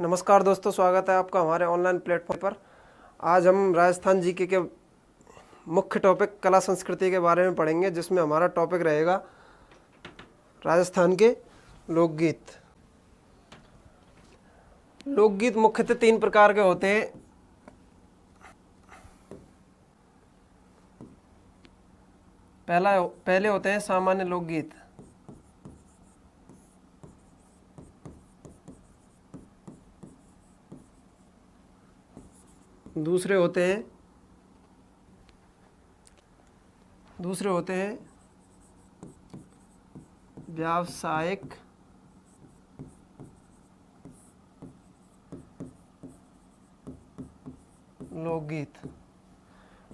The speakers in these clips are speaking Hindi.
नमस्कार दोस्तों, स्वागत है आपका हमारे ऑनलाइन प्लेटफॉर्म पर। आज हम राजस्थान जीके के मुख्य टॉपिक कला संस्कृति के बारे में पढ़ेंगे, जिसमें हमारा टॉपिक रहेगा राजस्थान के लोकगीत। लोकगीत मुख्यतः 3 प्रकार के होते हैं। पहले होते हैं सामान्य लोकगीत, दूसरे होते हैं व्यावसायिक लोकगीत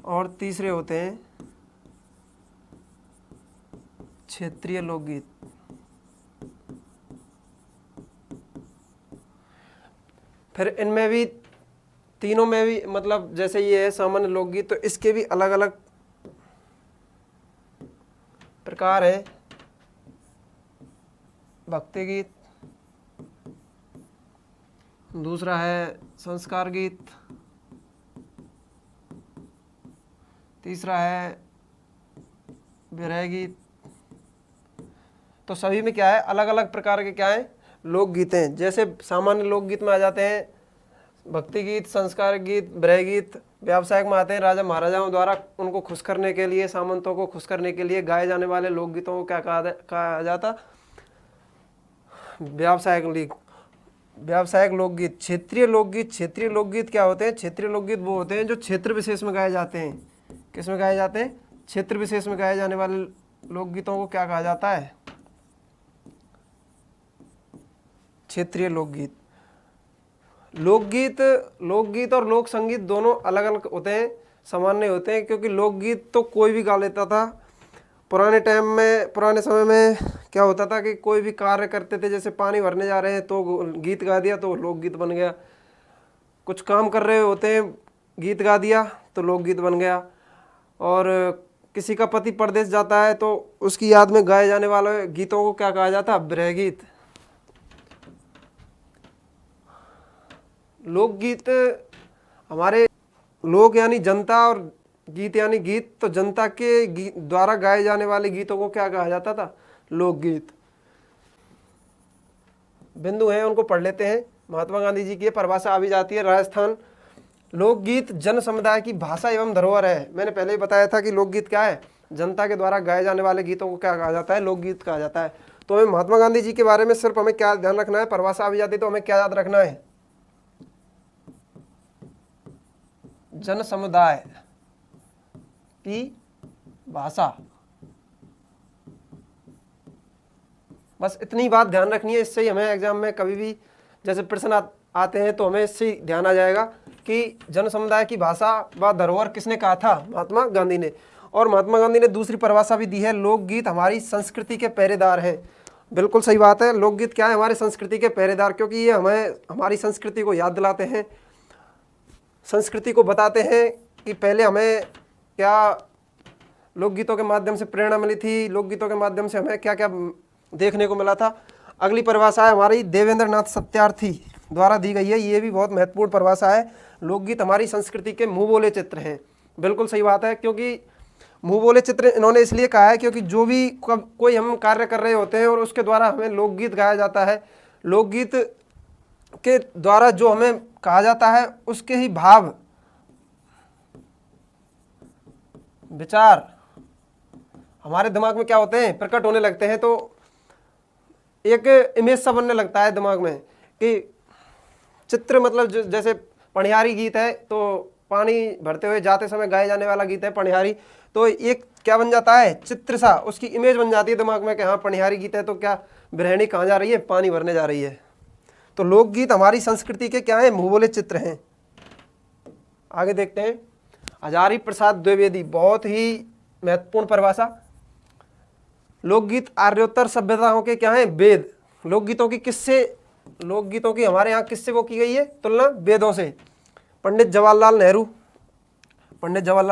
और तीसरे होते हैं क्षेत्रीय लोकगीत। फिर इनमें भी तीनों में भी मतलब जैसे ये है सामान्य लोकगीत, तो इसके भी अलग अलग प्रकार हैं। भक्ति गीत, दूसरा है संस्कार गीत, तीसरा है विरह गीत। तो सभी में क्या है, अलग अलग प्रकार के क्या है लोकगीत हैं। जैसे सामान्य लोकगीत में आ जाते हैं भक्ति गीत, संस्कार गीत, विरह गीत। व्यावसायिक में आते हैं राजा महाराजाओं द्वारा उनको खुश करने के लिए, सामंतों को खुश करने के लिए गाए जाने वाले लोकगीतों को क्या कहा जाता, व्यावसायिक लोकगीत। क्षेत्रीय लोकगीत क्या होते हैं? क्षेत्रीय लोकगीत वो होते हैं जो क्षेत्र विशेष में गाए जाते हैं। किस में गाए जाते हैं? क्षेत्र विशेष में गाए जाने वाले लोकगीतों को क्या कहा जाता है? क्षेत्रीय लोकगीत। लोकगीत और लोक संगीत दोनों अलग अलग होते हैं, सामान्य होते हैं, क्योंकि लोकगीत तो कोई भी गा लेता था। पुराने समय में क्या होता था कि कोई भी कार्य करते थे, जैसे पानी भरने जा रहे हैं तो गीत गा दिया तो लोकगीत बन गया। कुछ काम कर रहे होते हैं, गीत गा दिया तो लोकगीत बन गया। और किसी का पति परदेश जाता है तो उसकी याद में गाए जाने वाले गीतों को क्या कहा जाता? विरह गीत। लोकगीत हमारे लोग यानी जनता और गीत यानी गीत, तो जनता के द्वारा गाए जाने वाले गीतों को क्या कहा जाता था? लोकगीत। बिंदु हैं उनको पढ़ लेते हैं। महात्मा गांधी जी की परिभाषा आ भी जाती है। राजस्थान लोकगीत जन समुदाय की भाषा एवं धरोहर है। मैंने पहले ही बताया था कि लोकगीत क्या है, जनता के द्वारा गाए जाने वाले गीतों को क्या कहा जाता है? लोकगीत कहा जाता है। तो हमें महात्मा गांधी जी के बारे में सिर्फ हमें क्या ध्यान रखना है? परिभाषा आ भी जाती है तो हमें क्या याद रखना है? जन समुदाय की भाषा। बस इतनी बात ध्यान रखनी है। इससे ही हमें एग्जाम में कभी भी जैसे प्रश्न आते हैं तो हमें इससे ध्यान आ जाएगा कि जन समुदाय की भाषा व धरोहर किसने कहा था? महात्मा गांधी ने। और महात्मा गांधी ने दूसरी परिभाषा भी दी है, लोकगीत हमारी संस्कृति के पहरेदार हैं। बिल्कुल सही बात है। लोकगीत क्या है? हमारी संस्कृति के पहरेदार, क्योंकि ये हमें हमारी संस्कृति को याद दिलाते हैं, संस्कृति को बताते हैं कि पहले हमें क्या लोकगीतों के माध्यम से प्रेरणा मिली थी, लोकगीतों के माध्यम से हमें क्या क्या देखने को मिला था। अगली परिभाषा है हमारी देवेंद्र नाथ सत्यार्थी द्वारा दी गई है। ये भी बहुत महत्वपूर्ण परिभाषा है। लोकगीत हमारी संस्कृति के मुँह बोले चित्र हैं। बिल्कुल सही बात है, क्योंकि मुँह बोले चित्र इन्होंने इसलिए कहा है क्योंकि जो भी कोई हम कार्य कर रहे होते हैं और उसके द्वारा हमें लोकगीत गाया जाता है, लोकगीत के द्वारा जो हमें कहा जाता है उसके ही भाव विचार हमारे दिमाग में क्या होते हैं? प्रकट होने लगते हैं। तो एक इमेज सा बनने लगता है दिमाग में कि चित्र, मतलब जैसे पनिहारी गीत है तो पानी भरते हुए जाते समय गाए जाने वाला गीत है पनिहारी, तो एक क्या बन जाता है? चित्र सा, उसकी इमेज बन जाती है दिमाग में कि हाँ पनिहारी गीत है तो क्या गृहिणी कहाँ जा रही है? पानी भरने जा रही है। तो लोकगीत हमारी संस्कृति के क्या है? मुँह बोले चित्र हैं। आगे देखते हैं। हजारी प्रसाद द्विवेदी, बहुत ही महत्वपूर्ण परिभाषा। लोकगीत आर्योत्तर सभ्यताओं के क्या है? वेद। लोकगीतों की हमारे यहाँ किससे वो की गई है तुलना? वेदों से। पंडित जवाहरलाल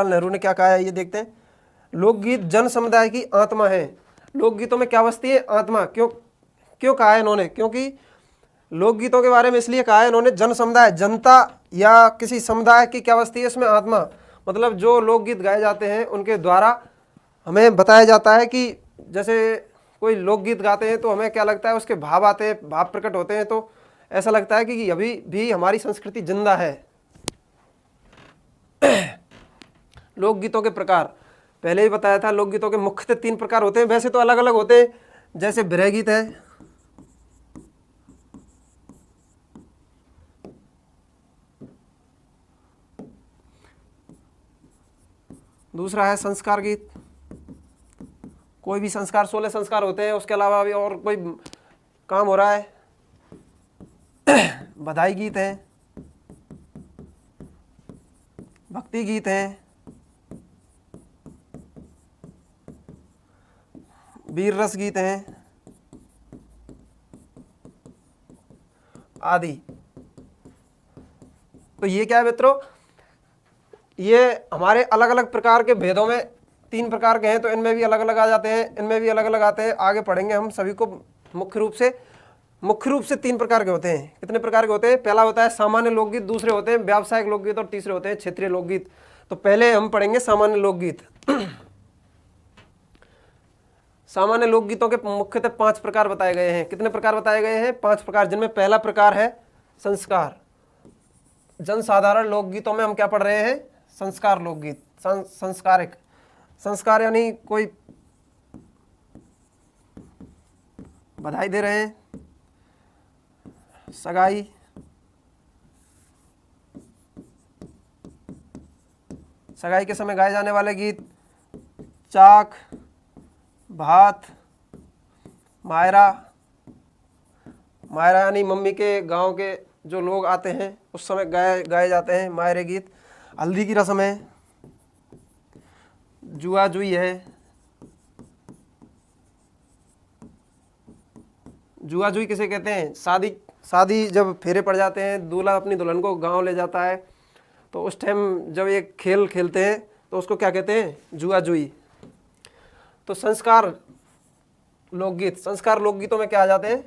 नेहरू ने क्या कहा है, ये देखते हैं। लोकगीत जन समुदाय की आत्मा है। लोकगीतों में क्या बसती है? आत्मा। क्यों कहा है इन्होंने? क्योंकि लोकगीतों के बारे में इसलिए कहा है इन्होंने, जन समुदाय, जनता या किसी समुदाय की क्या बसती है इसमें, आत्मा। मतलब जो लोकगीत गाए जाते हैं उनके द्वारा हमें बताया जाता है कि जैसे कोई लोकगीत गाते हैं तो हमें क्या लगता है, उसके भाव आते हैं, भाव प्रकट होते हैं, तो ऐसा लगता है कि अभी भी हमारी संस्कृति जिंदा है। लोकगीतों के प्रकार पहले ही बताया था, लोकगीतों के मुख्यतः 3 प्रकार होते हैं, वैसे तो अलग अलग होते हैं, जैसे विरह गीत है, दूसरा है संस्कार गीत, कोई भी संस्कार, 16 संस्कार होते हैं, उसके अलावा भी और कोई काम हो रहा है। बधाई गीत है, भक्ति गीत है, वीर रस गीत हैं आदि। तो ये क्या है मित्रों, ये हमारे अलग अलग प्रकार के भेदों में 3 प्रकार के हैं, तो इनमें भी अलग अलग आ जाते हैं, इनमें भी अलग अलग आते हैं, आगे पढ़ेंगे हम सभी को। मुख्य रूप से 3 प्रकार के होते हैं। कितने प्रकार के होते हैं? पहला होता है सामान्य लोकगीत, दूसरे होते हैं व्यावसायिक लोकगीत और तीसरे होते हैं क्षेत्रीय लोकगीत। तो पहले हम पढ़ेंगे सामान्य लोकगीत। सामान्य लोकगीतों के मुख्यतः 5 प्रकार बताए गए हैं। कितने प्रकार बताए गए हैं? 5 प्रकार, जिनमें पहला प्रकार है संस्कार। जनसाधारण लोकगीतों में हम क्या पढ़ रहे हैं? संस्कार लोकगीत, संस्कारिक। संस्कार यानी कोई बधाई दे रहे हैं, सगाई, सगाई के समय गाए जाने वाले गीत, चाक, भात, मायरा। मायरा यानी मम्मी के गांव के जो लोग आते हैं उस समय गाए जाते हैं मायरे गीत। हल्दी की रस्म है, जुआ जुई है। जुआ जुई किसे कहते हैं? शादी जब फेरे पड़ जाते हैं, दूल्हा अपनी दुल्हन को गांव ले जाता है, तो उस टाइम जब एक खेल खेलते हैं तो उसको क्या कहते हैं? जुआ जुई। तो संस्कार लोकगीत, संस्कार लोकगीतों में क्या आ जाते हैं?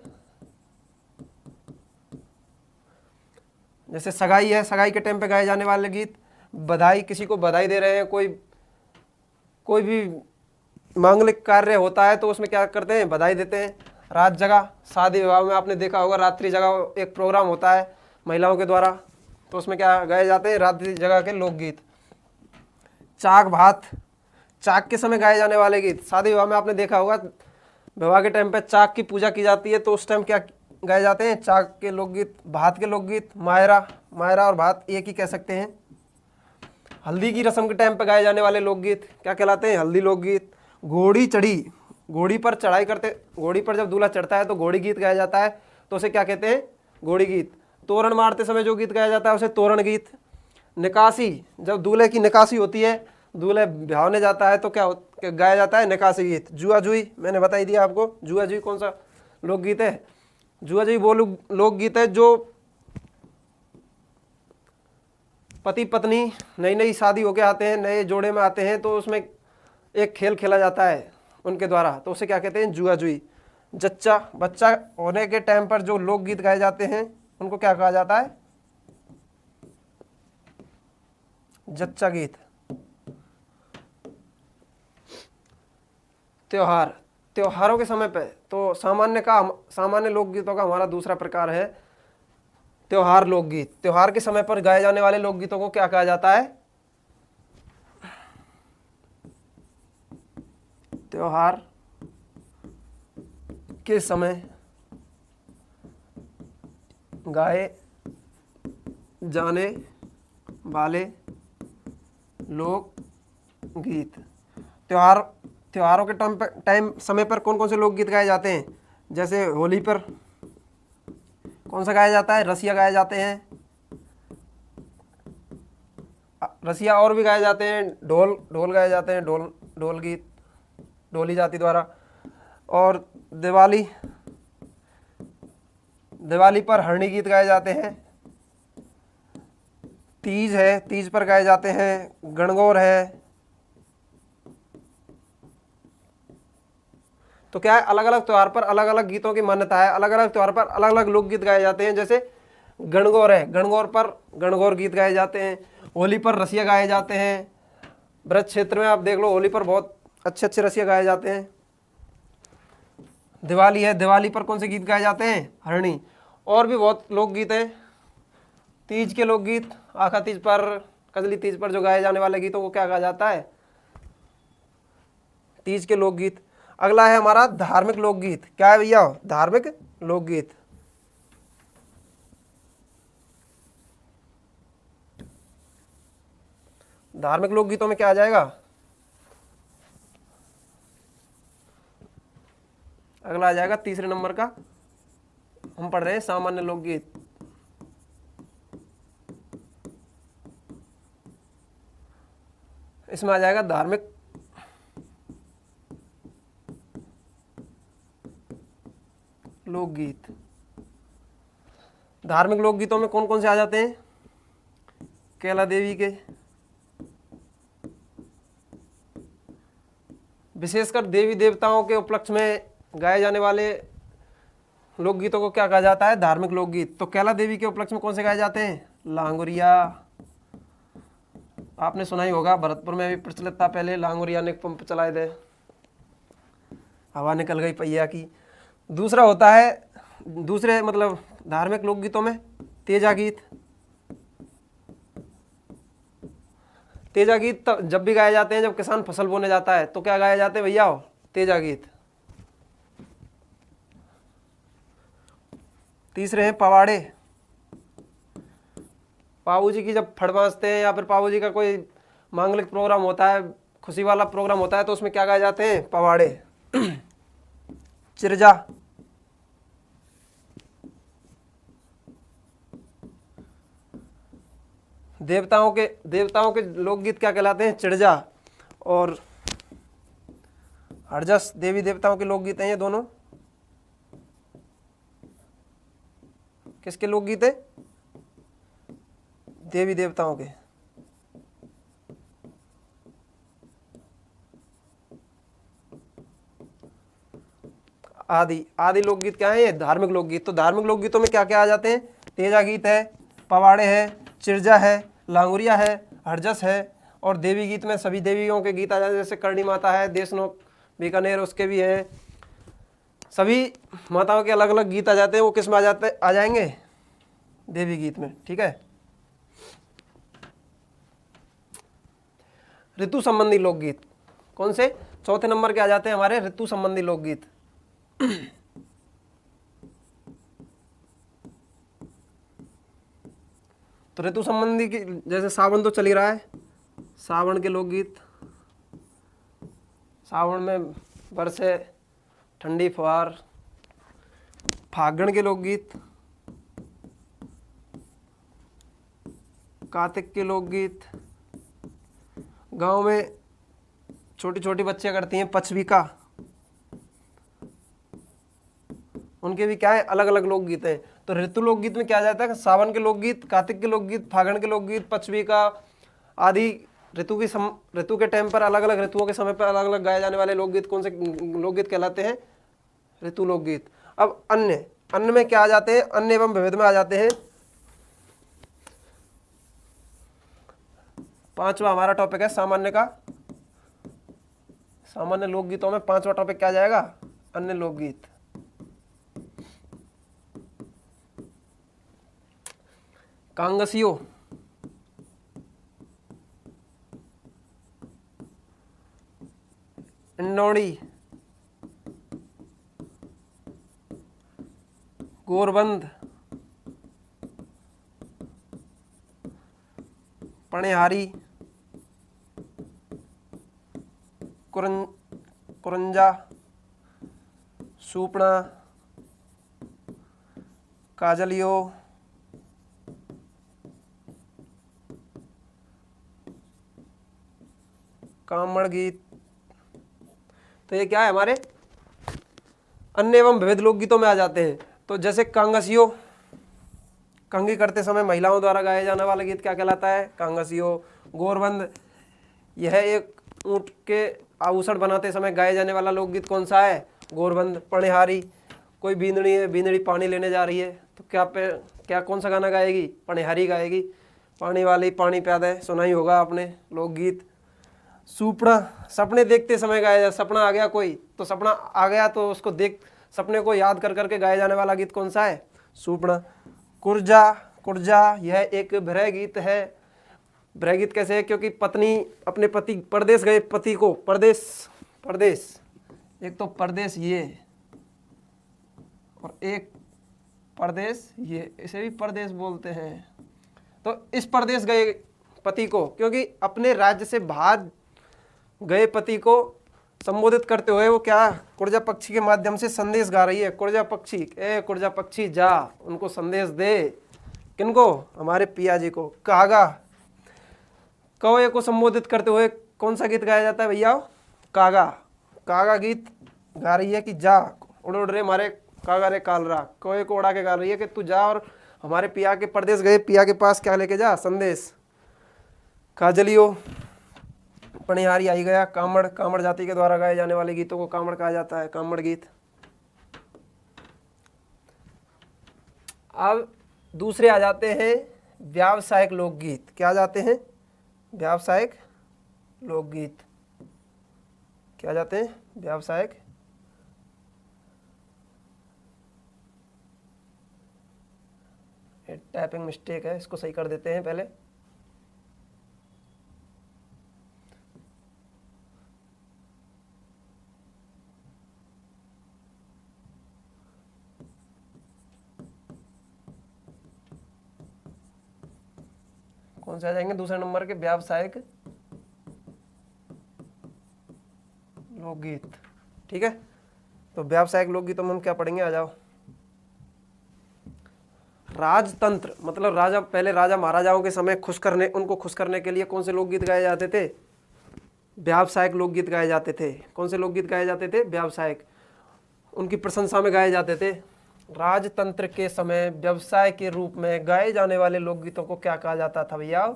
जैसे सगाई है, सगाई के टाइम पे गाए जाने वाले गीत। बधाई, किसी को बधाई दे रहे हैं, कोई भी मांगलिक कार्य होता है तो उसमें क्या करते हैं? बधाई देते हैं। रात जगह, शादी विवाह में आपने देखा होगा रात्रि जगह एक प्रोग्राम होता है महिलाओं के द्वारा, तो उसमें क्या गाए जाते हैं? रात्रि जगह के लोकगीत। चाक भात, चाक के समय गाए जाने वाले गीत। शादी विवाह में आपने देखा होगा विवाह के टाइम पे चाक की पूजा की जाती है, तो उस टाइम क्या गाए जाते हैं? चाक के लोकगीत, भात के लोकगीत। मायरा, मायरा और भात एक ही कह सकते हैं। हल्दी की रस्म के टाइम पे गाए जाने वाले लोकगीत क्या कहलाते हैं? हल्दी लोकगीत। घोड़ी चढ़ी, घोड़ी पर चढ़ाई करते, घोड़ी पर जब दूल्हा चढ़ता है तो घोड़ी गीत गाया जाता है, तो उसे क्या कहते हैं? घोड़ी गीत। तोरण मारते समय जो गीत गाया जाता है उसे तोरण गीत। निकासी, जब दूल्हे की निकासी होती है, दूल्हे ब्याहने जाता है तो क्या गाया जाता है? निकासी गीत। जुआ जुई, मैंने बताई दिया आपको, जुआ जुई कौन सा लोकगीत है? जुआ जुई वो लोकगीत है जो पति पत्नी नई नई शादी होके आते हैं, नए जोड़े में आते हैं, तो उसमें एक खेल खेला जाता है उनके द्वारा, तो उसे क्या कहते हैं? जुआ जुई। जच्चा, बच्चा होने के टाइम पर जो लोकगीत गाए जाते हैं उनको क्या कहा जाता है? जच्चा गीत। त्योहार, त्योहारों के समय पे तो सामान्य लोकगीतों का हमारा दूसरा प्रकार है त्योहार लोकगीत। त्योहार के समय पर गाए जाने वाले लोकगीतों को क्या कहा जाता है? त्योहार के समय गाए जाने वाले लोकगीत। त्योहारों के टाइम समय पर कौन कौन से लोकगीत गाए जाते हैं? जैसे होली पर कौन सा गाया जाता है? रसिया गाए जाते हैं, रसिया, और भी गाए जाते हैं, ढोल गाए जाते हैं, ढोल गीत ढोली जाति द्वारा। और दिवाली पर हरणी गीत गाए जाते हैं। तीज है, तीज पर गाए जाते हैं गणगौर है। तो क्या है, अलग अलग त्यौहार पर अलग अलग गीतों की मान्यता है, अलग अलग त्यौहार पर अलग अलग लोकगीत गाए जाते हैं। जैसे गणगौर है, गणगौर पर गणगौर गीत गाए जाते हैं, होली पर रसिया गाए जाते हैं, ब्रज क्षेत्र में आप देख लो होली पर बहुत अच्छे अच्छे रसिया गाए जाते हैं। दिवाली है, दिवाली पर कौन से गीत गाए जाते हैं, हरणी। और भी बहुत लोकगीत हैं। तीज के लोकगीत, आखा तीज पर, कजली तीज पर जो गाए जाने वाले गीतों को क्या कहा जाता है, तीज के लोकगीत। अगला है हमारा धार्मिक लोकगीत। क्या है भैया, धार्मिक लोकगीत। धार्मिक लोकगीतों में क्या आ जाएगा, अगला आ जाएगा तीसरे नंबर का, हम पढ़ रहे हैं सामान्य लोकगीत। इसमें आ जाएगा धार्मिक लोकगीत। धार्मिक लोकगीतों में कौन कौन से आ जाते हैं, कैला देवी के, विशेषकर देवी देवताओं के उपलक्ष्य में गाए जाने वाले लोकगीतों को क्या कहा जाता है, धार्मिक लोकगीत। तो कैला देवी के उपलक्ष्य में कौन से गाए जाते हैं, लांगुरिया। आपने सुना ही होगा, भरतपुर में भी प्रचलित था पहले, लांगुरिया ने पंप चलाए थे, हवा निकल गई पहिया की। दूसरा होता है, दूसरे मतलब धार्मिक लोकगीतों में तेजा गीत। तेजा गीत जब भी गाए जाते हैं जब किसान फसल बोने जाता है, तो क्या गाए जाते हैं भैया, तेजा गीत। तीसरे हैं पवाड़े। पाबूजी की जब फड़ बांधते हैं या फिर पाबूजी का कोई मांगलिक प्रोग्राम होता है, खुशी वाला प्रोग्राम होता है, तो उसमें क्या गाए जाते हैं, पवाड़े। चिरजा, देवताओं के लोकगीत क्या कहलाते हैं, चिड़जा और हरजस, देवी देवताओं के लोकगीत हैं ये दोनों। किसके लोकगीत है, देवी देवताओं के। आदि लोकगीत क्या है, ये धार्मिक लोकगीत। तो धार्मिक लोकगीतों में क्या क्या आ जाते हैं, तेजा गीत है, पवाड़े है, चिरजा है, लांगुरिया है, हरजस है, और देवी गीत में सभी देवियों के गीत आ जाते हैं, जैसे करणी माता है, देशनोक बीकानेर उसके भी हैं, सभी माताओं के अलग अलग गीत आ जाते हैं। वो किस में आ जाएंगे, देवी गीत में, ठीक है। ऋतु संबंधी लोकगीत कौन से, चौथे नंबर के आ जाते हैं हमारे ऋतु संबंधी लोकगीत। तो ऋतु संबंधी की, जैसे सावन तो चल ही रहा है, सावन के लोकगीत। सावन में बरसे ठंडी फुहार। फागण के लोकगीत, कार्तिक के लोकगीत। गांव में छोटी छोटी बच्चियां करती हैं पचविका, उनके भी क्या है, अलग अलग लोकगीत हैं। तो ऋतु लोकगीत में क्या जाता है, सावन के लोकगीत, कार्तिक के लोकगीत, फागण के लोकगीत, पचविका आदि ऋतु के टाइम पर अलग अलग ऋतुओं के समय पर अलग अलग गाए जाने वाले लोकगीत कौन से लोकगीत कहलाते हैं, ऋतु लोकगीत। अब अन्य में क्या आ जाते हैं, अन्य एवं विविध में आ जाते हैं। पांचवा हमारा टॉपिक है सामान्य का। सामान्य लोकगीतों में पांचवा टॉपिक क्या जाएगा, अन्य लोकगीत। कांगसियो, इंडौड़ी, गोरबंद, पणेहारी, कुरंजा, सूपना, काजलियो, कामड़ गीत। तो ये क्या है, हमारे अन्य एवं विविध लोकगीतों में आ जाते हैं। तो जैसे कांगसियो, कंघी करते समय महिलाओं द्वारा गाया जाने वाला गीत क्या कहलाता है, कांगसियो। गोरबंद, यह एक ऊंट के आभूषण बनाते समय गाए जाने वाला लोकगीत कौन सा है, गोरबंद, पणिहारी, कोई बींदड़ी है, बींदड़ी पानी लेने जा रही है तो क्या कौन सा गाना गाएगी? पणिहारी गाएगी। पानी वाली पानी प्यादा है, सुना ही होगा आपने, लोकगीत। सुपड़ा, सपने देखते समय गाया जाए, सपना आ गया कोई तो सपना आ गया तो उसको देख, सपने को याद कर करके गाया जाने वाला गीत कौन सा है? सुपड़ा। कुर्जा, कुर्जा यह एक भ्रय गीत है। भ्रय गीत कैसे है? क्योंकि पत्नी अपने पति परदेश गए, पति को परदेश, परदेश, एक तो परदेश ये और एक परदेश ये, इसे भी परदेश बोलते हैं। तो इस परदेश गए पति को, क्योंकि अपने राज्य से बाहर गए पति को संबोधित करते हुए वो क्या, कुर्जा पक्षी के माध्यम से संदेश गा रही है। कुर्जा पक्षी, ए कुर्जा पक्षी जा, उनको संदेश दे। किनको? हमारे पिया जी को। कागा, कौए को संबोधित करते हुए कौन सा गीत गाया जाता है भैया? कागा। कागा गीत गा रही है कि जा, उड़ उड़ रे मारे कागा रे कालरा, कौए को उड़ा के गा रही है कि तू जा और हमारे पिया के परदेश गए पिया के पास क्या लेके जा? संदेश। काजलियो, पणिहारी आई गया। कामड़, कामड़ जाति के द्वारा गाए जाने वाले गीतों को कामड़ कहा जाता है, कामड़ गीत। अब दूसरे आ जाते हैं व्यावसायिक लोकगीत। क्या आ जाते हैं? व्यावसायिक लोकगीत। क्या जाते हैं? व्यावसायिक। टाइपिंग मिस्टेक है, इसको सही कर देते हैं पहले। कौन से आ जाएंगे दूसरे नंबर के? व्यावसायिक लोकगीत। ठीक है, तो व्यावसायिक लोकगीतों में हम क्या पढ़ेंगे? आ जाओ। राजतंत्र, मतलब राजा, पहले राजा महाराजाओं के समय उनको खुश करने के लिए कौन से लोकगीत गाए जाते थे? व्यावसायिक लोकगीत गाए जाते थे। कौन से लोकगीत गाए जाते थे? व्यावसायिक, उनकी प्रशंसा में गाए जाते थे। राजतंत्र के समय व्यवसाय के रूप में गाए जाने वाले लोकगीतों को क्या कहा जाता था भैया?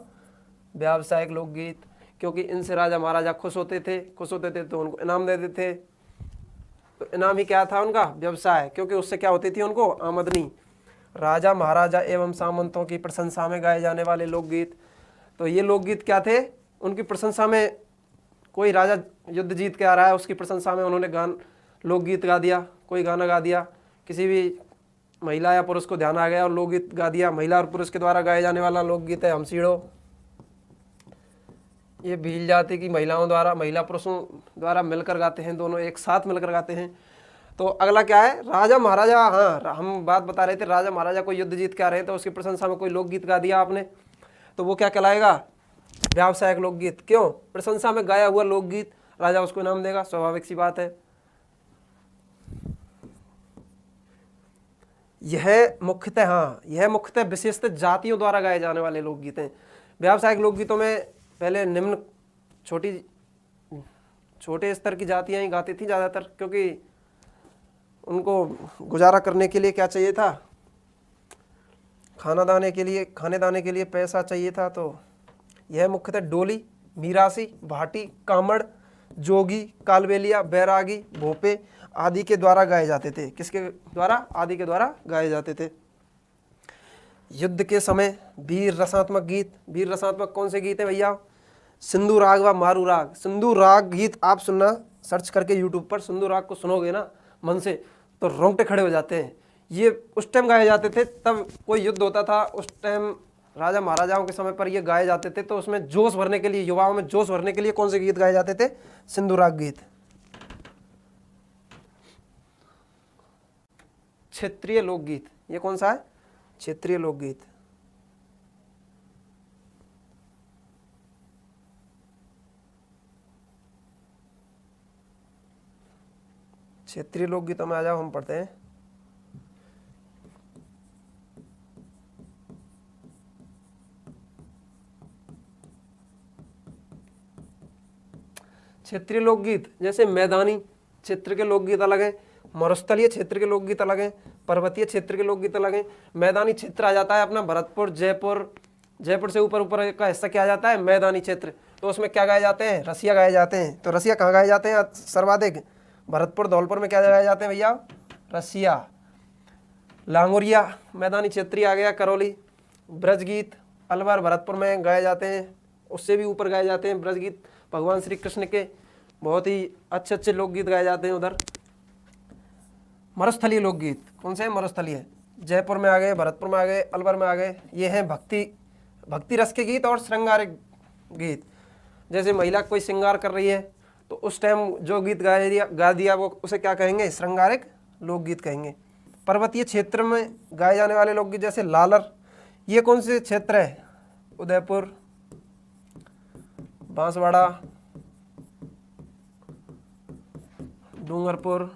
व्यावसायिक लोकगीत। क्योंकि इनसे राजा महाराजा खुश होते थे तो उनको इनाम देते थे। तो इनाम ही क्या था उनका? व्यवसाय, क्योंकि उससे क्या होती थी उनको? आमदनी। राजा महाराजा एवं सामंतों की प्रशंसा में गाए जाने वाले लोकगीत। तो ये लोकगीत क्या थे? उनकी प्रशंसा में, कोई राजा युद्ध जीत के आ रहा है, उसकी प्रशंसा में उन्होंने लोकगीत गा दिया, कोई गाना गा दिया। किसी भी महिला या पुरुष को ध्यान आ गया और लोकगीत गा दिया। महिला और पुरुष के द्वारा गाए जाने वाला लोकगीत है हमसीड़ो। ये भील जाति की महिलाओं द्वारा, महिला पुरुषों द्वारा मिलकर गाते हैं, दोनों एक साथ मिलकर गाते हैं। तो अगला क्या है? राजा महाराजा। हाँ, हम बात बता रहे थे, राजा महाराजा कोई युद्ध जीत के आ रहे हैं तो उसकी प्रशंसा में कोई लोकगीत गा दिया आपने, तो वो क्या कहलाएगा? व्यावसायिक लोकगीत। क्यों? प्रशंसा में गाया हुआ लोकगीत, राजा उसको इनाम देगा, स्वाभाविक सी बात है। यह मुख्यतः विशेषतः जातियों द्वारा गाए जाने वाले लोकगीत हैं। व्यावसायिक लोकगीतों में पहले निम्न छोटे स्तर की जातियां ही गाती थी ज़्यादातर, क्योंकि उनको गुजारा करने के लिए क्या चाहिए था? खाने दाने के लिए पैसा चाहिए था। तो यह मुख्यतः डोली, मीरासी, भाटी, कामड़, जोगी, कालबेलिया, बैरागी, भोपे आदि के द्वारा गाए जाते थे। किसके द्वारा? आदि के द्वारा गाए जाते थे। युद्ध के समय वीर रसात्मक गीत। वीर रसात्मक कौन से गीत है भैया? सिंधु राग व मारू राग। सिंधु राग गीत आप सुनना, सर्च करके यूट्यूब पर सिंधु राग को सुनोगे ना मन से, तो रोंगटे खड़े हो जाते हैं। ये उस टाइम गाए जाते थे, तब कोई युद्ध होता था, उस टाइम राजा महाराजाओं के समय पर ये गाए जाते थे। तो उसमें जोश भरने के लिए, युवाओं में जोश भरने के लिए कौन से गीत गाए जाते थे? सिंधु राग गीत। क्षेत्रीय लोकगीत, ये कौन सा है? क्षेत्रीय लोकगीत। क्षेत्रीय लोकगीतों में आ जाओ, हम पढ़ते हैं। क्षेत्रीय लोकगीत जैसे मैदानी क्षेत्र के लोकगीत अलग हैं, मरुस्थलीय क्षेत्र के लोकगीत अलग हैं, पर्वतीय क्षेत्र के लोकगीत अलग हैं। मैदानी क्षेत्र आ जाता है अपना भरतपुर, जयपुर से ऊपर का हिस्सा क्या आ जाता है? मैदानी क्षेत्र। तो उसमें क्या गाए जाते हैं? रसिया गाए जाते हैं। तो रसिया कहाँ गाए जाते हैं सर्वाधिक? भरतपुर धौलपुर में क्या गाए जाते हैं भैया? रसिया। लांगुरिया मैदानी क्षेत्रीय आ गया, करौली। ब्रजगीत अलवर भरतपुर में गाए जाते हैं, उससे भी ऊपर गाए जाते हैं ब्रजगीत। भगवान श्री कृष्ण के बहुत ही अच्छे अच्छे लोकगीत गाए जाते हैं उधर। मरुस्थलीय लोकगीत कौन से हैं? मरुस्थलीय। जयपुर में आ गए, भरतपुर में आ गए, अलवर में आ गए। ये हैं भक्ति रस के गीत और श्रृंगारिक गीत। जैसे महिला कोई श्रृंगार कर रही है तो उस टाइम जो गीत गा दिया वो उसे क्या कहेंगे? श्रृंगारिक लोकगीत कहेंगे। पर्वतीय क्षेत्र में गाए जाने वाले लोकगीत जैसे लालर, ये कौन से क्षेत्र है? उदयपुर, बांसवाड़ा, डूंगरपुर।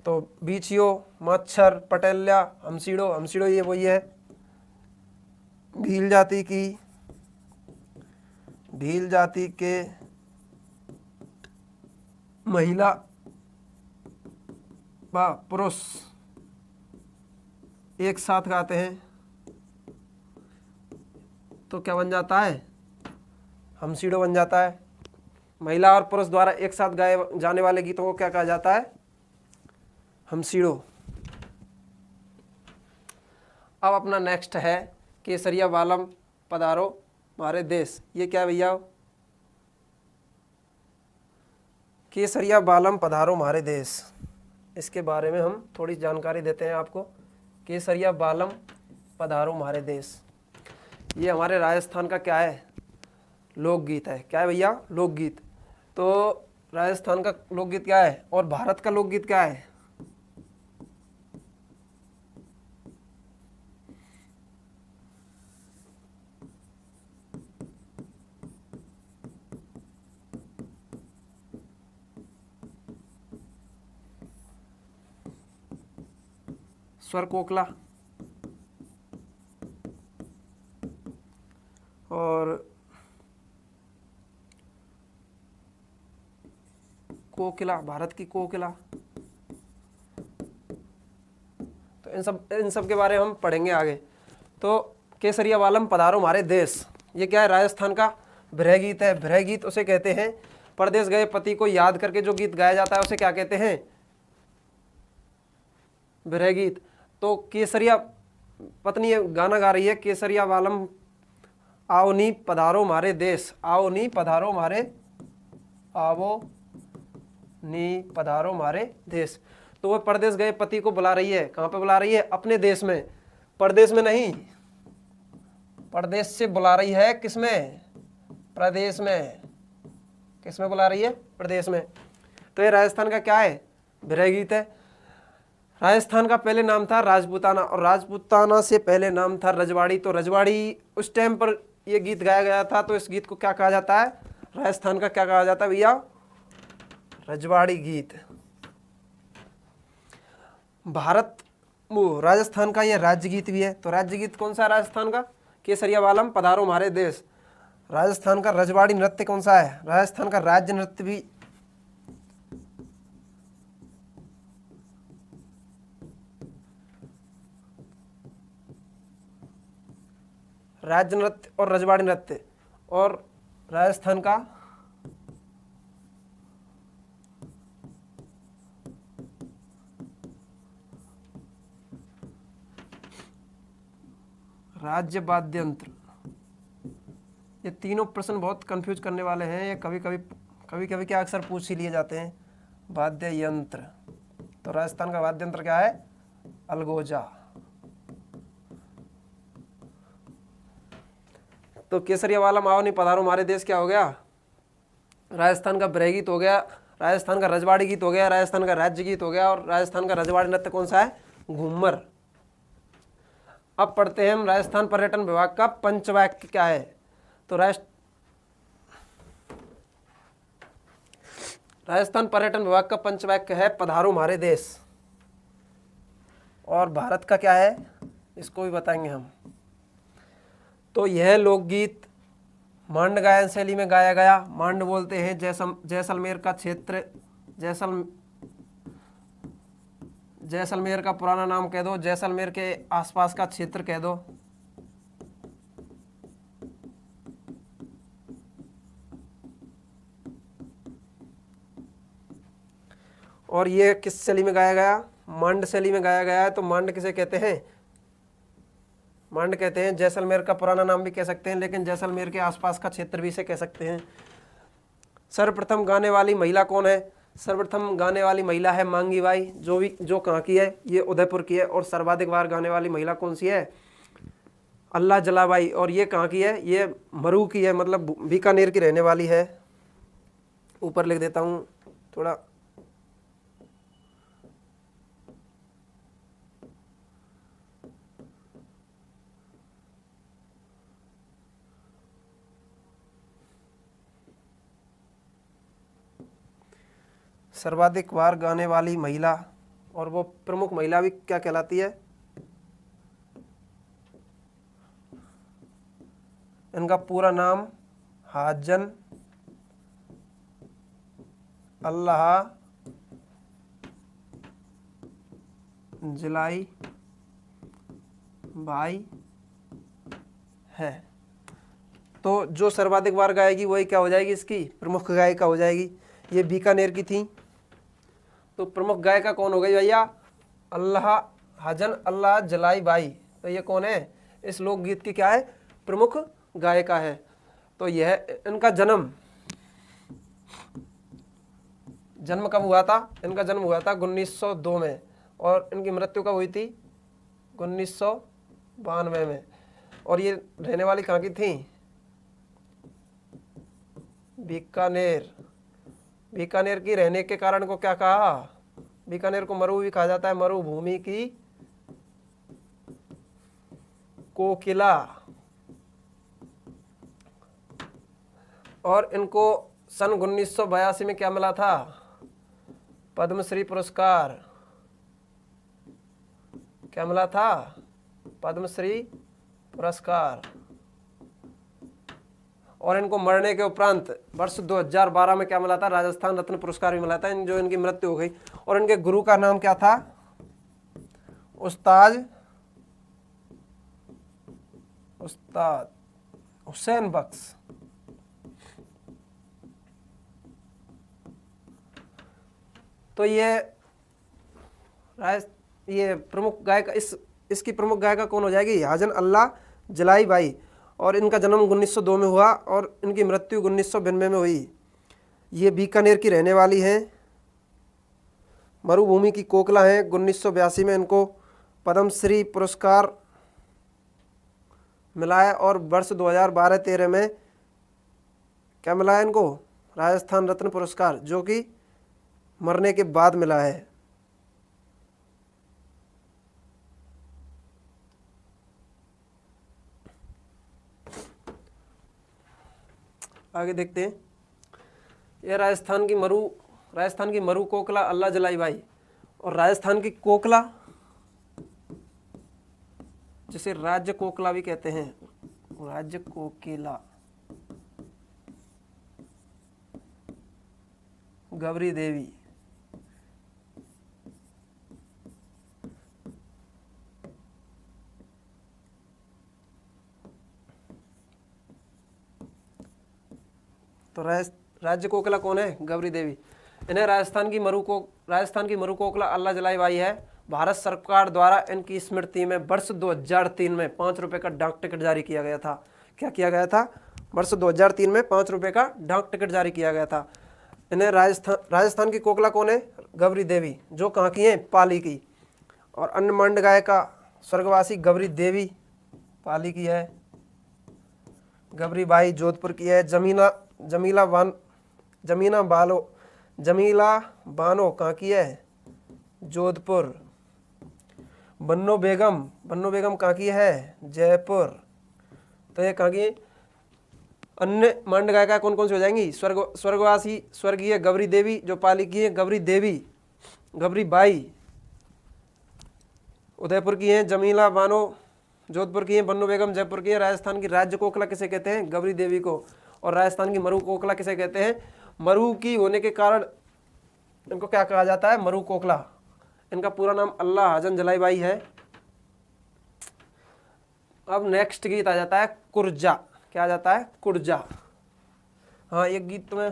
तो बीछियो, मच्छर, पटेल्या, हमसीड़ो ये वही है। भील जाति के महिला व पुरुष एक साथ गाते हैं तो क्या बन जाता है? हमसीड़ो बन जाता है। महिला और पुरुष द्वारा एक साथ गाए जाने वाले गीतों को क्या कहा जाता है? हमसीड़ो। अब अपना नेक्स्ट है केसरिया बालम पधारो हमारे देश। ये क्या भैया? केसरिया बालम पधारो हमारे देश, इसके बारे में हम थोड़ी जानकारी देते हैं आपको। केसरिया बालम पधारो हमारे देश, ये हमारे राजस्थान का क्या है? लोकगीत है। क्या है भैया? लोकगीत। तो राजस्थान का लोकगीत क्या है और भारत का लोकगीत क्या है? स्वर कोकिला और कोकिला, भारत की कोकिला। तो इन सब के बारे में हम पढ़ेंगे आगे। तो केसरिया बालम पधारो हमारे देश, ये क्या है? राजस्थान का विरह गीत है। विरह गीत उसे कहते हैं परदेश गए पति को याद करके जो गीत गाया जाता है उसे क्या कहते हैं? विरह गीत। तो केसरिया पत्नी गाना गा रही है, केसरिया बालम आओ नी पधारो हमारे देश, आओ नी पधारो हमारे, आओ नी पधारो हमारे देश। तो वो परदेश गए पति को बुला रही है। कहाँ पे बुला रही है? अपने देश में, परदेश में नहीं, परदेश से बुला रही है। किसमें? प्रदेश में। किसमें बुला रही है? प्रदेश में। तो ये राजस्थान का क्या है? विरह गीत है। राजस्थान का पहले नाम था राजपूताना और राजपूताना से पहले नाम था रजवाड़ी। तो रजवाड़ी उस टाइम पर ये गीत गाया गया था। तो इस गीत को क्या कहा जाता है? राजस्थान का क्या कहा जाता है भैया? रजवाड़ी गीत। राजस्थान का ये राज्य गीत भी है। तो राज्य गीत कौन सा है राजस्थान का? केसरिया बालम पधारो हमारे देश। राजस्थान का रजवाड़ी नृत्य कौन सा है? राजस्थान का राज्य नृत्य भी राज्य नृत्य और रजवाड़ी नृत्य। और राजस्थान का राज्य वाद्य यंत्र। ये तीनों प्रश्न बहुत कंफ्यूज करने वाले हैं। ये कभी कभी क्या अक्सर पूछ ही लिए जाते हैं। वाद्य यंत्र, तो राजस्थान का वाद्य यंत्र क्या है? अलगोजा। तो केसरिया बालम आओ नहीं पधारो हमारे देश क्या हो गया? राजस्थान का विरह गीत हो गया, राजस्थान का रजवाड़ी गीत हो गया, राजस्थान का राज्य गीत हो गया। और राजस्थान का रजवाड़ी नृत्य कौन सा है? घूमर। अब पढ़ते हैं हम राजस्थान पर्यटन विभाग का पंचवाक्य क्या है। तो राजस्थान पर्यटन विभाग का पंचवाक्य है पधारो हमारे देश। और भारत का क्या है इसको भी बताएंगे हम। तो यह लोकगीत मांड गायन शैली में गाया गया। मांड बोलते हैं जैसलमेर का क्षेत्र, जैसलमेर का पुराना नाम कह दो, जैसलमेर के आसपास का क्षेत्र कह दो। और ये किस शैली में गाया गया? मांड शैली में गाया गया है। तो मांड किसे कहते हैं? मांड कहते हैं, जैसलमेर का पुराना नाम भी कह सकते हैं, लेकिन जैसलमेर के आसपास का क्षेत्र भी इसे कह सकते हैं। सर्वप्रथम गाने वाली महिला कौन है? सर्वप्रथम गाने वाली महिला है मांगी बाई, जो कहाँ की है? ये उदयपुर की है। और सर्वाधिक बार गाने वाली महिला कौन सी है? अल्लाह जलाबाई। और ये कहाँ की है? ये मरू की है, मतलब बीकानेर की रहने वाली है। ऊपर लिख देता हूँ थोड़ा। सर्वाधिक बार गाने वाली महिला, और वो प्रमुख महिला भी क्या कहलाती है? इनका पूरा नाम हाजन अल्लाह जलाई बाई है। तो जो सर्वाधिक बार गाएगी वही क्या हो जाएगी? इसकी प्रमुख गायिका हो जाएगी। ये बीकानेर की थी। तो प्रमुख गायिका कौन हो गई भैया? अल्लाह हाजन अल्लाह जलाई बाई। तो ये कौन है? इस लोकगीत की क्या है? प्रमुख गायिका है। तो यह इनका जन्म कब हुआ था? इनका जन्म हुआ था 1902 में, और इनकी मृत्यु कब हुई थी? 1992 में। और ये रहने वाली कहाँ की थी? बीकानेर। बीकानेर की रहने के कारण को क्या कहा? बीकानेर को मरु भी कहा जाता है, मरुभूमि की कोकिला। और इनको सन 1982 में क्या मिला था? पद्मश्री पुरस्कार। क्या मिला था? पद्मश्री पुरस्कार। और इनको मरने के उपरांत वर्ष 2012 में क्या मिला था? राजस्थान रत्न पुरस्कार भी मिला था, जो इनकी मृत्यु हो गई। और इनके गुरु का नाम क्या था? उस्ताद हुसैन बख्श। तो ये प्रमुख गायक, इसकी प्रमुख गायिका कौन हो जाएगी? हाजन अल्लाह जलाई बाई। और इनका जन्म 1902 में हुआ और इनकी मृत्यु 1992 में हुई। ये बीकानेर की रहने वाली हैं, मरुभूमि की कोकिला हैं। 1982 में इनको पद्मश्री पुरस्कार मिला है, और वर्ष 2012-13 में क्या मिला है इनको? राजस्थान रत्न पुरस्कार, जो कि मरने के बाद मिला है। आगे देखते हैं। यह राजस्थान की मरु कोकिला अल्लाह जलाई बाई। और राजस्थान की कोकिला, जिसे राज्य कोकिला भी कहते हैं, राज्य कोकिला गौरी देवी। तो राज्य कोकिला कौन है? गौरी देवी। इन्हें राजस्थान की मरु कोकिला अल्लाह जलाई बाई है। भारत सरकार द्वारा इनकी स्मृति में वर्ष 2003 में 5 रुपए का डाक टिकट जारी किया गया था। क्या किया गया था? वर्ष 2003 में 5 रुपए का डाक टिकट जारी किया गया था। इन्हें राजस्थान की कोकिला कौन है? गौरी देवी, जो कहाँ की है? पाली की। और अन्य मंड गायिका स्वर्गवासी गौरी देवी पाली की है। गौरी बाई जोधपुर की है। जमीला बानो कहाँ की है? जोधपुर। बन्नो बेगम कहाँ की है? जयपुर। तो ये कहाँ की? अन्य मंड गायिका कौन कौन सी हो जाएंगी? स्वर्गवासी स्वर्गीय गौरी देवी, जो पाली की है। गौरी बाई उदयपुर की है। जमीला बानो जोधपुर की है। बन्नो बेगम जयपुर की है। राजस्थान की राज्य कोकिला किसे कहते हैं? गौरी देवी को। और राजस्थान की मरु कोकिला किसे कहते हैं? मरु की होने के कारण इनको क्या कहा जाता है? मरु कोकिला। इनका पूरा नाम अल्लाह हाजन जलाई बाई है। अब नेक्स्ट गीत आ जाता है कुर्जा। क्या आ जाता है? कुर्जा। हाँ, एक गीत तो मैं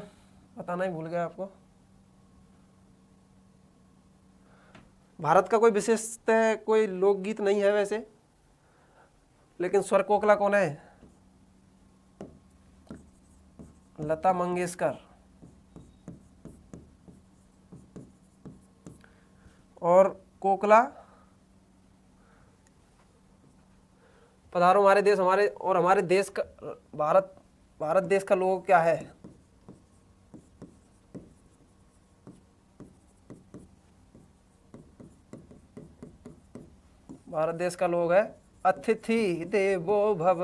बताना ही भूल गया आपको। भारत का कोई विशेषतः कोई लोकगीत नहीं है वैसे, लेकिन स्वर कोकिला कौन है? लता मंगेशकर। और कोकिला पधारो हमारे देश, हमारे और हमारे देश का भारत देश का लोगो क्या है? भारत देश का लोग है अतिथि देवो भव।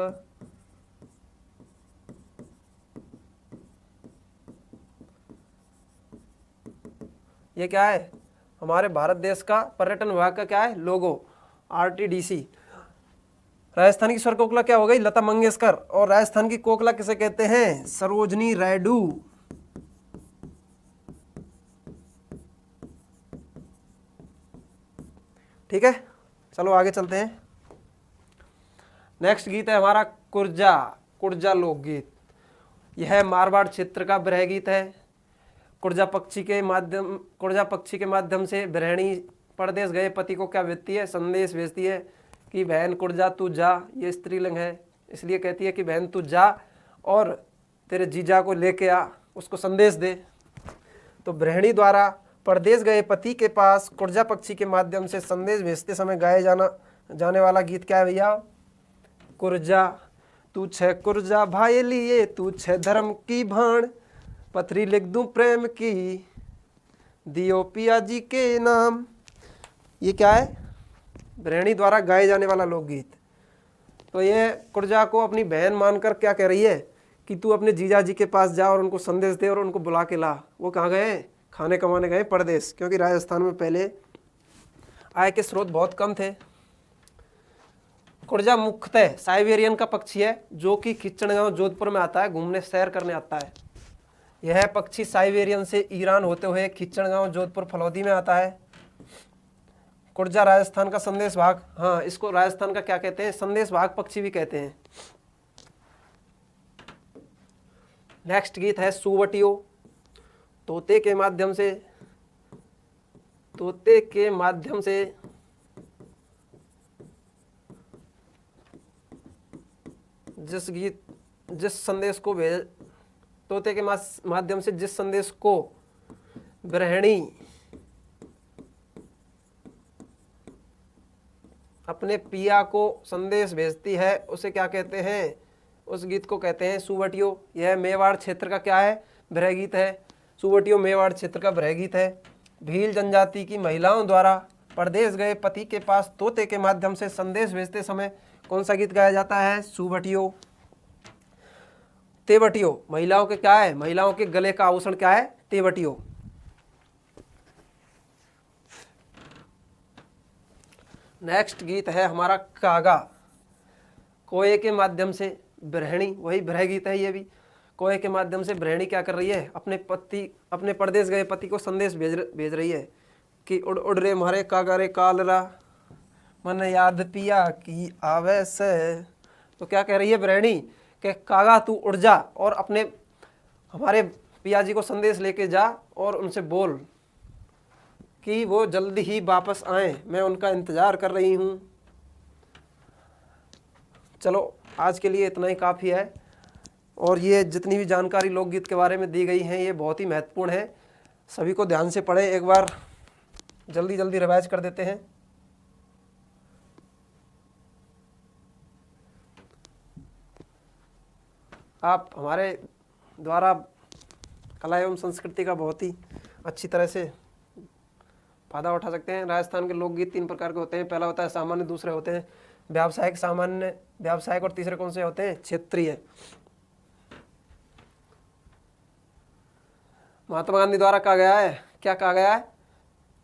ये क्या है? हमारे भारत देश का पर्यटन विभाग का क्या है? लोगो, RTDC। राजस्थान की स्वर कोकिला क्या हो गई? लता मंगेशकर। और राजस्थान की कोकिला किसे कहते हैं? सरोजनी रायडू। ठीक है, चलो आगे चलते हैं। नेक्स्ट गीत है हमारा कुर्जा, कुर्जा लोकगीत। यह मारवाड़ क्षेत्र का विरह गीत है। कुर्जा पक्षी के माध्यम से गृहिणी परदेश गए पति को क्या भेजती है? संदेश भेजती है कि बहन कुर्जा तू जा। ये स्त्रीलिंग है, इसलिए कहती है कि बहन तू जा और तेरे जीजा को लेके आ, उसको संदेश दे। तो गृहिणी द्वारा परदेश गए पति के पास कुर्जा पक्षी के माध्यम से संदेश भेजते समय गाए जाने वाला गीत क्या है भैया? कुर्जा तू छे कुर्जा भाई लिए, तू छे धर्म की भाण, पथरी लिख दूं प्रेम की, दियो पिया जी के नाम। ये क्या है? गृहिणी द्वारा गाए जाने वाला लोकगीत। तो ये कुर्जा को अपनी बहन मानकर क्या कह रही है कि तू अपने जीजा जी के पास जा और उनको संदेश दे और उनको बुला के ला। वो कहाँ गए? खाने कमाने गए परदेश, क्योंकि राजस्थान में पहले आय के स्रोत बहुत कम थे। कुर्जा मुख्यतः साइबेरियन का पक्षी है जो कि खिच्चड़गांव जोधपुर में आता है, घूमने सैर करने आता है। यह पक्षी साइबेरियन से ईरान होते हुए खिच्चड़गांव जोधपुर फलौदी में आता है। कुर्जा राजस्थान का संदेश भाग, हाँ इसको राजस्थान का क्या कहते हैं? संदेश भाग पक्षी भी कहते हैं। नेक्स्ट गीत है सुवटियो। तोते के माध्यम से जिस संदेश को तोते के माध्यम से जिस संदेश को गृहिणी अपने पिया को संदेश भेजती है उसे क्या कहते हैं? उस गीत को कहते हैं सुवटियो। यह मेवाड़ क्षेत्र का क्या है? विरह गीत है। सुवटियो मेवाड़ क्षेत्र का विरह गीत है। भील जनजाति की महिलाओं द्वारा परदेश गए पति के पास तोते के माध्यम से संदेश भेजते समय कौन सा गीत गाया जाता है? सुवटियो। तेवटियो महिलाओं के क्या है? महिलाओं के गले का आभूषण क्या है? तेवटियो। नेक्स्ट गीत है हमारा कागा। कोए के माध्यम से गृहिणी, वही विरह गीत है ये भी। कोए के माध्यम से गृहिणी क्या कर रही है? अपने परदेश गए पति को संदेश भेज रही है कि उड़ उड़ रे मारे कागा रे कालरा, मन याद पिया की आवे से। तो क्या कह रही है गृहिणी कि कागा तू उड़ जा और हमारे पिया जी को संदेश लेके जा और उनसे बोल कि वो जल्दी ही वापस आए, मैं उनका इंतज़ार कर रही हूँ। चलो आज के लिए इतना ही काफ़ी है। और ये जितनी भी जानकारी लोकगीत के बारे में दी गई हैं ये बहुत ही महत्वपूर्ण है। सभी को ध्यान से पढ़ें, एक बार जल्दी जल्दी रिवाइज कर देते हैं। आप हमारे द्वारा कला एवं संस्कृति का बहुत ही अच्छी तरह से फायदा उठा सकते हैं। राजस्थान के लोकगीत 3 प्रकार के होते हैं। पहला होता है सामान्य, दूसरे होते हैं व्यावसायिक, व्यावसायिक और तीसरे कौन से होते हैं? क्षेत्रीय। महात्मा गांधी द्वारा कहा गया है, क्या कहा गया है?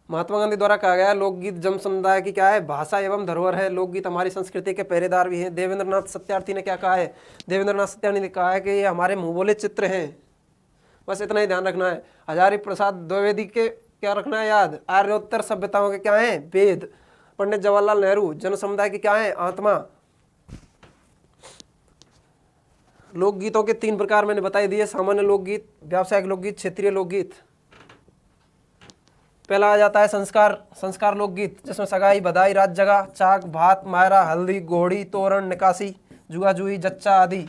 महात्मा गांधी द्वारा कहा गया है लोकगीत जन समुदाय की क्या है? भाषा एवं धरोहर है। लोकगीत हमारी संस्कृति के पहरेदार भी हैं। देवेंद्रनाथ सत्यार्थी ने क्या कहा है? देवेंद्रनाथ सत्यार्थी ने कहा है कि ये हमारे मुंह बोले चित्र हैं। बस इतना ही ध्यान रखना है। हजारी प्रसाद द्विवेदी के क्या रखना है याद? आर्योत्तर सभ्यताओं के क्या हैं? वेद। पंडित जवाहरलाल नेहरू जन समुदाय की क्या है? आत्मा। लोकगीतों के 3 प्रकार मैंने बताई दिए, सामान्य लोकगीत, व्यावसायिक लोकगीत, क्षेत्रीय लोकगीत। पहला आ जाता है संस्कार, संस्कार लोकगीत, जिसमें सगाई, बधाई, रात जगह, चाक, भात, मायरा, हल्दी, घोड़ी, तोरण, निकासी, जुआ जुई, जच्चा आदि।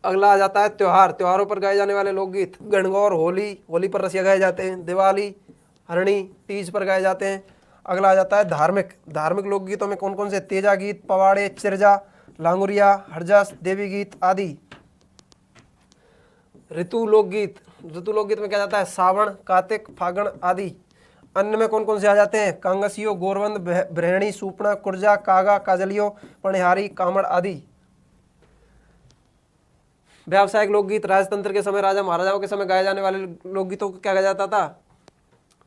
अगला आ जाता है त्योहार, त्योहारों पर गाए जाने वाले लोकगीत, गणगौर, होली, होली पर रसिया गाए जाते हैं, दिवाली, हरणी, तीज पर गाए जाते हैं। अगला आ जाता है धार्मिक, धार्मिक लोकगीतों में कौन कौन से, तेजा गीत, पवाड़े, चिरजा, लांगुरिया, हरजस, देवी गीत आदि। ऋतु लोकगीत, ऋतु लोकगीत में क्या जाता है, सावन, कार्तिक, फागण आदि। अन्य में कौन कौन से आ जाते हैं, कांगसियो, गोरवंद, ब्रहणी, सूपना, कुर्जा, कागा, काजलियो, पणिहारी, कामड़ आदि। व्यावसायिक लोकगीत, राजतंत्र के समय, राजा महाराजाओं के समय गाए जाने वाले लोकगीतों को क्या कहा जाता था,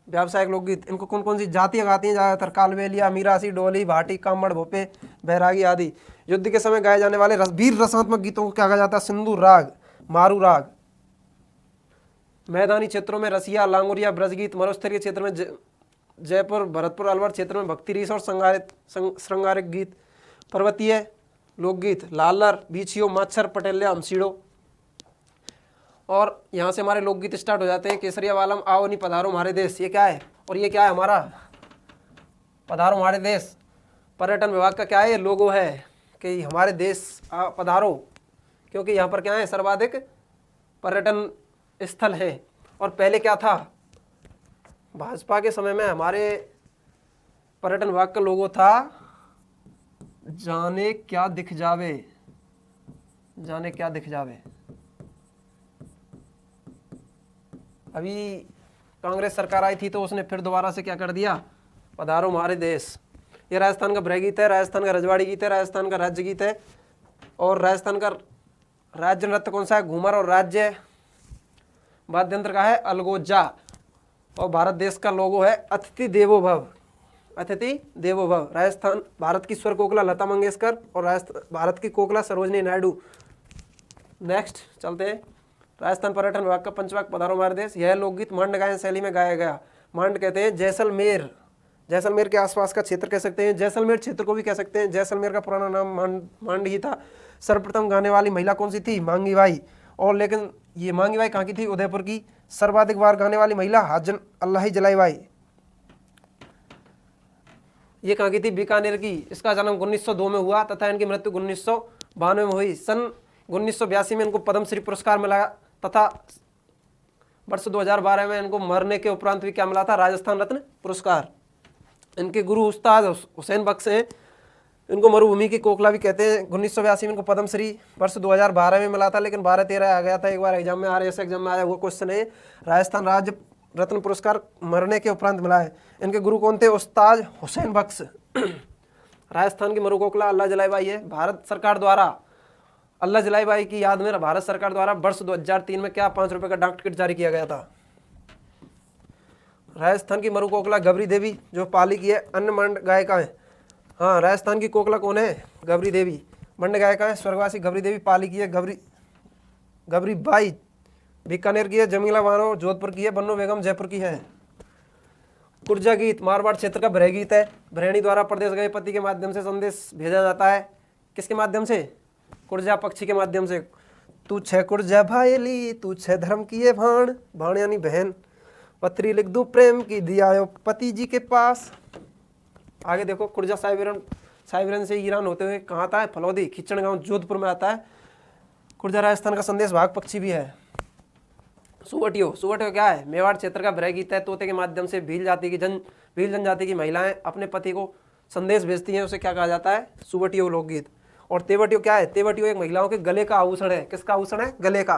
व्यावसायिक लोकगीत। इनको कौन कौन सी जातियां गाती हैं ज़्यादातर, कालबेलिया, मीरासी, डोली, भाटी, कामड़, भोपे, बैरागी आदि। युद्ध के समय गाए जाने वाले वीर रसात्मक गीतों को क्या कहा जाता है, सिंधु राग, मारू राग। मैदानी क्षेत्रों में रसिया, लांगुरिया, ब्रजगीत, मरुस्थलीय क्षेत्र में जयपुर, भरतपुर, अलवर क्षेत्र में भक्ति रीस और श्रृंगारिक गीत। पर्वतीय लोकगीत, लालर, बीछियो, माच्छर, पटेल्या, हमसीड़ो। और यहाँ से हमारे लोकगीत स्टार्ट हो जाते हैं। केसरिया वालम, आओ नी पधारो हमारे देश, ये क्या है, और ये क्या है हमारा, पधारो हमारे देश। पर्यटन विभाग का क्या है, ये लोगो है कि हमारे देश पधारो, क्योंकि यहाँ पर क्या है, सर्वाधिक पर्यटन स्थल है। और पहले क्या था, भाजपा के समय में हमारे पर्यटन विभाग का लोगो था, जाने क्या दिख जावे, जाने क्या दिख जावे। अभी कांग्रेस सरकार आई थी तो उसने फिर दोबारा से क्या कर दिया, पधारो हमारे देश। ये राजस्थान का ब्रह गीत है, राजस्थान का रजवाड़ी गीत है, राजस्थान का राज्य गीत है। और राजस्थान का राज्य नृत्य कौन सा है, घूमर। और राज्य वाद्य यंत्र का है अलगोजा। और भारत देश का लोगो है अतिथि देवो भव, अतिथि देवो भव। राजस्थान, भारत की स्वर कोकिला लता मंगेशकर और भारत की कोकिला सरोजनी नायडू। नेक्स्ट चलते हैं, राजस्थान पर्यटन विभाग का पंचवाक, पधारो हमारे देश। यह लोकगीत मांड गायन शैली में गाया गया। मांड कहते हैं जैसलमेर, जैसलमेर के आसपास का क्षेत्र कह सकते हैं, जैसलमेर क्षेत्र को भी कह सकते हैं। जैसलमेर का पुराना नाम मांड ही था। सर्वप्रथम गाने वाली महिला कौन सी थी, मांगी बाई। और लेकिन ये मांगी बाई कहाँ की थी, उदयपुर की। सर्वाधिक बार गाने वाली महिला हाजन अल्लाही जलाई बाई, ये कहाँ की थी, बीकानेर की। इसका जन्म 1902 में हुआ तथा इनकी मृत्यु 1992 में हुई। सन 1982 में इनको पद्मश्री पुरस्कार मिला तथा वर्ष 2012 में इनको मरने के उपरांत भी क्या मिला था, राजस्थान रत्न पुरस्कार। इनके गुरु उस्ताद हुसैन बख्श हैं, इनको मरुभूमि की कोकिला भी कहते हैं। 1982 में इनको पद्मश्री वर्ष 2012 में मिला था, लेकिन 12-13 आ गया था एक बार एग्जाम में, RAS एग्जाम में आया वो क्वेश्चन है। राजस्थान राज्य रत्न पुरस्कार मरने के उपरांत मिला है। इनके गुरु कौन थे, उस्ताद हुसैन बख्श। राजस्थान की मरु कोकिला अल्लाह जलाई बाई है। भारत सरकार द्वारा अल्लाह जलाई बाई की याद में भारत सरकार द्वारा वर्ष 2003 में क्या 5 रुपए का डाक टिकट जारी किया गया था। राजस्थान की मरु कोकिला गबरी देवी, जो पाली की है। अन्य मंड गायिका है, हाँ राजस्थान की कोकिला कौन है, गबरी देवी। मंड गायिका है स्वर्गवासी गबरी देवी, पाली की है। गबरी बाई बीकानेर की है। जमीला बानो जोधपुर की है। बन्नो बेगम जयपुर की है। कुर्जा गीत मारवाड़ क्षेत्र का ब्रह गीत है। ब्रहणी द्वारा प्रदेश गए पति के माध्यम से संदेश भेजा जाता है। किसके माध्यम से, कुर्जा पक्षी के माध्यम से। तू छह कुर्जा भाईली, तू छह धर्म की है भाण, भाण यानी बहन। पत्री लिख दूं प्रेम की, दिया पति जी के पास। आगे देखो, कुर्जा साइबरन से ईरान होते हुए कहाँ आता है, फलौदी खिचड़ गांव जोधपुर में आता है। कुर्जा राजस्थान का संदेश भाग पक्षी भी है। सुवटियो क्या है, मेवाड़ क्षेत्र का ब्रह गीत है। तोते के माध्यम से भील जनजाति की महिलाएं अपने पति को संदेश भेजती हैं, उसे क्या कहा जाता है, सुवटियो लोकगीत। और तेवटियो क्या है, तेवटियो एक महिलाओं के गले का आभूषण है। किसका आभूषण है, गले का।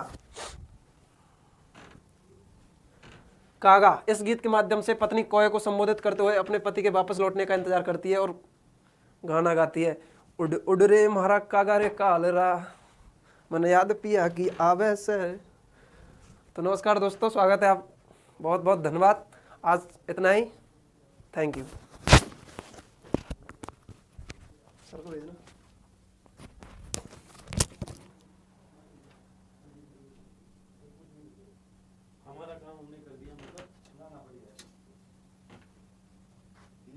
कागा, इस गीत के माध्यम से पत्नी कोय को संबोधित करते हुए अपने पति के वापस लौटने का इंतजार करती है और गाना गाती है। उड़ उड़ रे मारा कागा रे कालरा, मन याद पिया की आवे से। तो नमस्कार दोस्तों, स्वागत है आप, बहुत बहुत धन्यवाद। आज इतना ही, थैंक यू। सर को भेजना। हमारा काम हमने कर दिया, मतलब सुनाना पड़ेगा।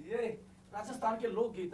ये राजस्थान के लोकगीत